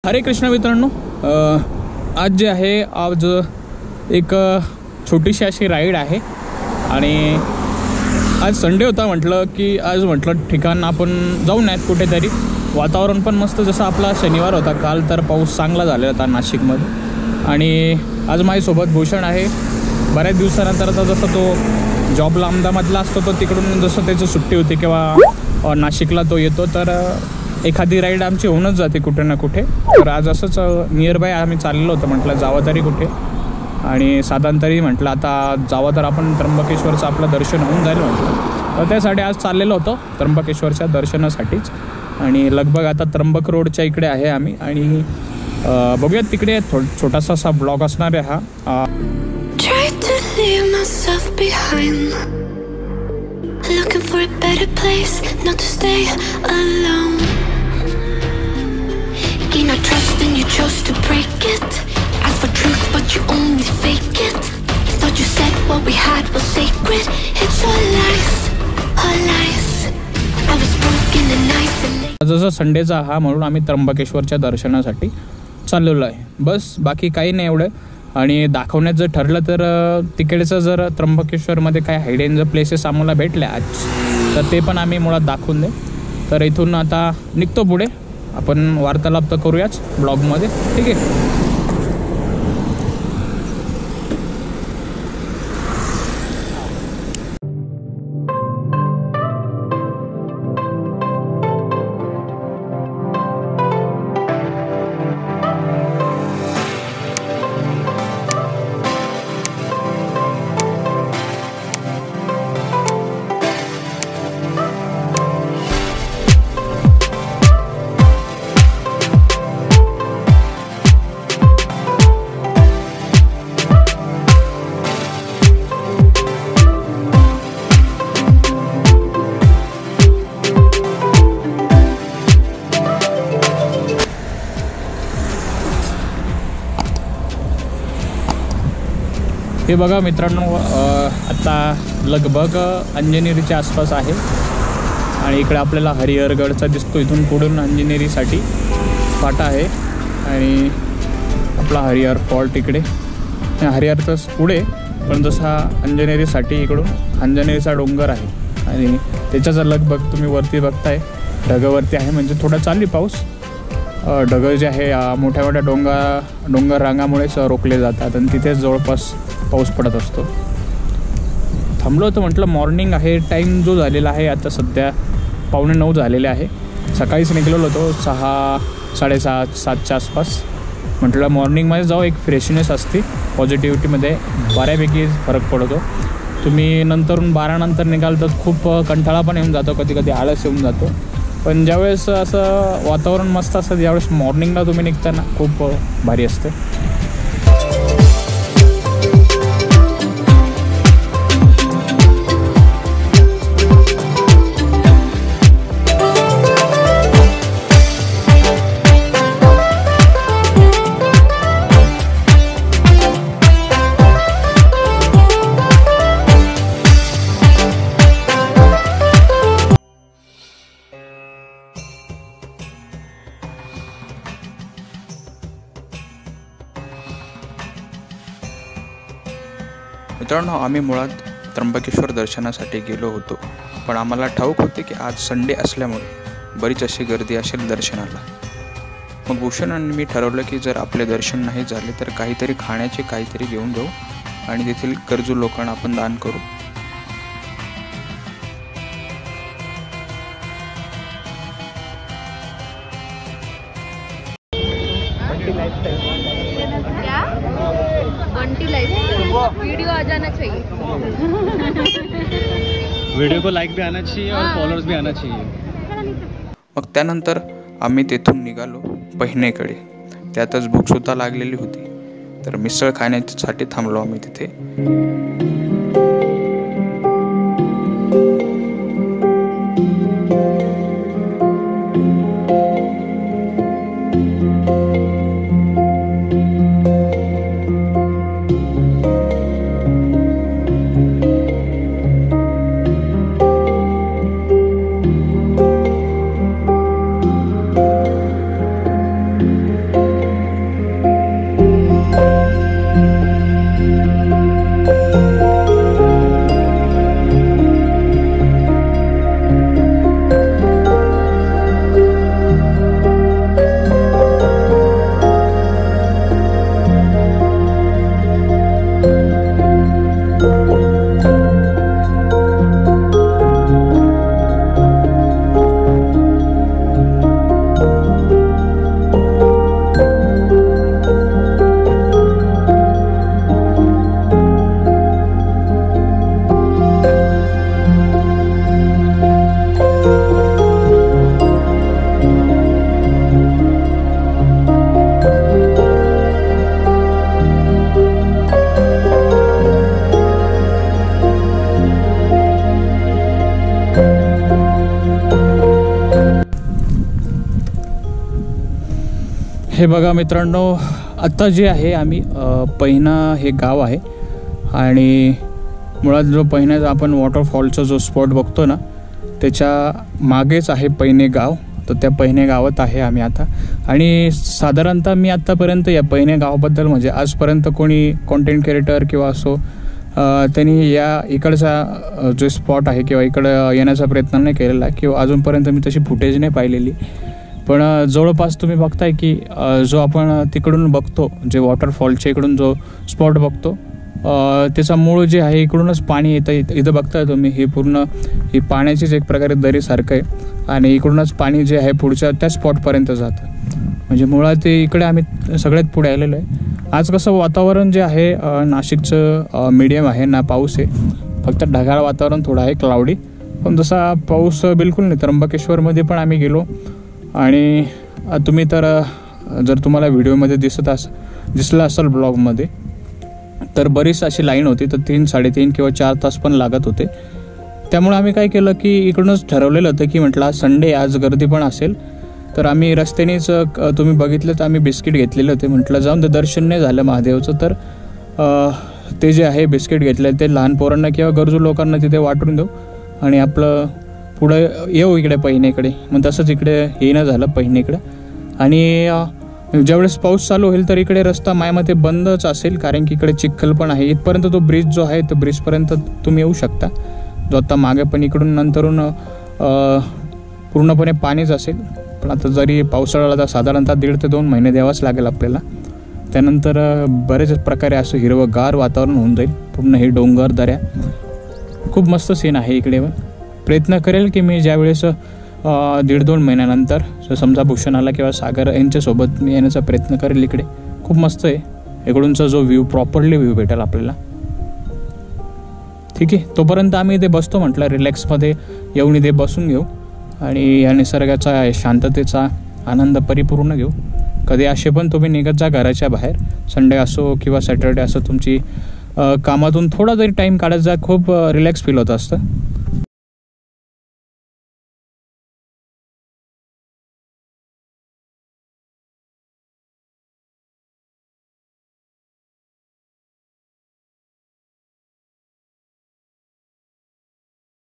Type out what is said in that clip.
हरे कृष्ण मित्रांनो, आज जे आहे आज एक छोटीशी अशी राईड आहे आणि आज संडे होता. म्हटलं ठिकाण आपण जाऊन आहेत कुठेतरी. वातावरण पण मस्त, जसं आपला शनिवार होता काल तर पाऊस चांगला झालेला होता नाशिकमध्ये. आणि आज माझ्यासोबत भूषण आहे. बऱ्याच दिवसानंतर आता जसं तो जॉबला अहमदाबादला असतो तो तिकडून जसं त्याची सुट्टी होती किंवा नाशिकला तो येतो तर एखादी राईड आमची होऊनच जाते कुठे ना कुठे. तर आज असंच नियर बाय आम्ही चाललेलो होतो. म्हटलं जावं तरी कुठे आणि साधारण तरी म्हटलं आता जावं तर आपण त्र्यंबकेश्वरचं आपलं दर्शन होऊन जाईल म्हटलं. तर त्यासाठी आज चाललेलो होतो त्र्यंबकेश्वरच्या दर्शनासाठीच. आणि लगभग आता त्र्यंबक रोडच्या इकडे आहे आम्ही आणि बघूयात तिकडे छोटासा असा ब्लॉग असणार आहे हा. Looking for a better place, not to stay alone. Gain our trust and you chose to break it. Ask for truth but you only fake it. Thought you said what we had was sacred. It's all lies, all lies. I was broken and nice and late. जसं संडेचा हा म्हणून आम्ही त्र्यंबकेश्वरच्या दर्शनासाठी चाललेलो आहे. बस बाकी काही नाही एवढं. आणि दाखवण्यात जर ठरलं तर तिकडचं जर त्र्यंबकेश्वरमध्ये काय हायडेन जर प्लेसेस आम्हाला भेटल्या आज तर ते पण आम्ही मुळात दाखवून दे. तर इथून आता निघतो पुढे. आपण वार्तालाप तर करूयाच ब्लॉगमध्ये, ठीक आहे. हे बघा मित्रांनो, आता लगभग अंजनेरीच्या आसपास आहे आणि इकडे आपल्याला हरिहरगडचा दिसतो. इथून पुढून अंजनेरीसाठी फाटा आहे आणि आपला हरिहर फॉल्ट इकडे. हरिहरच पुढे पण जसा अंजनेरीसाठी इकडून अंजनेरीचा डोंगर आहे आणि त्याच्याचा लगभग तुम्ही वरती बघताय ढगावरती आहे. म्हणजे थोडा चालली पाऊस. ढगं जे आहे मोठ्या मोठ्या डोंगर रांगामुळेच रोखले जातात आणि तिथेच जवळपास पाऊस पडत असतो. थांबलो होतं. म्हटलं मॉर्निंग आहे, टाईम जो झालेला आहे आता सध्या 8:45 झालेले आहे. सकाळीच निघलेलो होतो 6:30-7:30च्या आसपास. म्हटलं मॉर्निंगमध्ये जाऊ, एक फ्रेशनेस असते, पॉझिटिव्हिटीमध्ये बऱ्यापैकी फरक पडतो. तुम्ही नंतरून 12 नंतर निघाल तर खूप कंटाळा पण येऊन जातो, कधी कधी आळस येऊन जातो. पण ज्यावेळेस असं वातावरण मस्त असतं ज्यावेळेस मॉर्निंगला तुम्ही निघताना खूप भारी असते. मित्रांनो, आम्ही मुळात त्र्यंबकेश्वर दर्शनासाठी गेलो होतो, पण आम्हाला ठाऊक होते की आज संडे असल्यामुळे बरीच अशी गर्दी असेल दर्शनाला. मग भूषण आणि मी ठरवलं की जर आपले दर्शन नाही झाले तर काहीतरी खाण्याचे काहीतरी घेऊन जाऊ आणि तेथील गरजू लोकांना आपण दान करू. वीडियो आ जाना चाहिए, वीडियो को लाइक भी आना चाहिए और फॉलोअर्स भी आना चाहिए. मग त्यानंतर आम्ही तेथून निघालो पहिनेकडे. त्यातच भूकसुद्धा लागलेली होती तर मिसळ खाण्यासाठी थांबलो आम्ही तिथे. हे बघा मित्रांनो, आत्ता जे आहे आम्ही पैना हे गाव आहे आणि मुळात जो पैण्याचा आपण वॉटरफॉलचा जो स्पॉट बघतो ना त्याच्या मागेच आहे पैने गाव. तर त्या पैने गावात आहे आम्ही आता. आणि साधारणतः मी आत्तापर्यंत या पैने गावाबद्दल म्हणजे आजपर्यंत कोणी कॉन्टेंट क्रिएटर किंवा असो त्यांनी या इकडचा जो स्पॉट आहे किंवा इकडं येण्याचा प्रयत्न नाही केलेला किंवा अजूनपर्यंत मी तशी फुटेज नाही पाहिलेली. पण जवळपास तुम्ही बघताय की जो आपण तिकडून बघतो जे वॉटरफॉलच्या इकडून जो स्पॉट बघतो त्याचा मूळ जे आहे इकडूनच पाणी येतं. इथं बघताय तुम्ही हे पूर्ण ही पाण्याचीच एक प्रकारे दरीसारखं आहे आणि इकडूनच पाणी जे आहे पुढच्या त्या स्पॉटपर्यंत जातं. म्हणजे मुळात ते इकडे आम्ही सगळ्यात पुढे आलेलो आहे. आज कसं वातावरण जे आहे नाशिकचं मीडियम आहे ना, पाऊस आहे, फक्त ढगाळ वातावरण थोडं आहे क्लाउडी, पण जसा पाऊस बिलकुल नाही. त्र्यंबकेश्वरमध्ये पण आम्ही गेलो आणि तुम्ही तर जर तुम्हाला व्हिडिओमध्ये दिसलं असेल ब्लॉगमध्ये तर बरीच अशी लाईन होती. तर 3, 3.5 किंवा 4 तास पण लागत होते. त्यामुळे आम्ही काय केलं की इकडूनच ठरवलेलं होतं की म्हटलं आज संडे, आज गर्दी पण असेल तर आम्ही रस्त्यानेच तुम्ही बघितलं तर आम्ही बिस्किट घेतलेले होते. म्हटलं जाऊन ते दर्शन नाही झालं महादेवचं तर ते जे आहे बिस्किट घेतले ते लहान पोरांना किंवा गरजू लोकांना तिथे वाटून देऊ आणि आपलं पुढं येऊ इकडे पैनेकडे. मग तसंच इकडे येणं झालं पैनेकडे. आणि ज्यावेळेस पाऊस चालू होईल तर इकडे रस्ता मायामध्ये बंदच असेल कारण की इकडे चिखल पण आहे. इथपर्यंत तो ब्रिज जो आहे तो ब्रिजपर्यंत तुम्ही येऊ शकता जो आता मागे, पण इकडून नंतरून पूर्णपणे पाणीच असेल. पण आता जरी पावसाळ्याला तर साधारणतः 1.5 ते 2 महिने द्यावाच लागेल आपल्याला. त्यानंतर बरेच प्रकारे असं हिरवंगार वातावरण होऊन जाईल. पूर्ण हे डोंगर दऱ्या खूप मस्त सीन आहे इकडे. पण प्रयत्न करेल की मी ज्यावेळेस 1.5-2 महिन्यानंतर समजा भूषणाला किंवा सागर यांच्यासोबत मी येण्याचा प्रयत्न करेल. इकडे खूप मस्त आहे. इकडूनचा जो व्ह्यू प्रॉपरली व्ह्यू भेटेल आपल्याला. ठीक आहे, तोपर्यंत आम्ही इथे बसतो. म्हटलं रिलॅक्समध्ये येऊन इथे बसून घेऊ आणि या निसर्गाचा शांततेचा आनंद परिपूर्ण घेऊ. कधी असे पण तुम्ही निघत जा घराच्या बाहेर, संडे असो किंवा सॅटर्डे असो, तुमची कामातून थोडा जरी टाईम काढत जा, खूप रिलॅक्स फील होत असतं.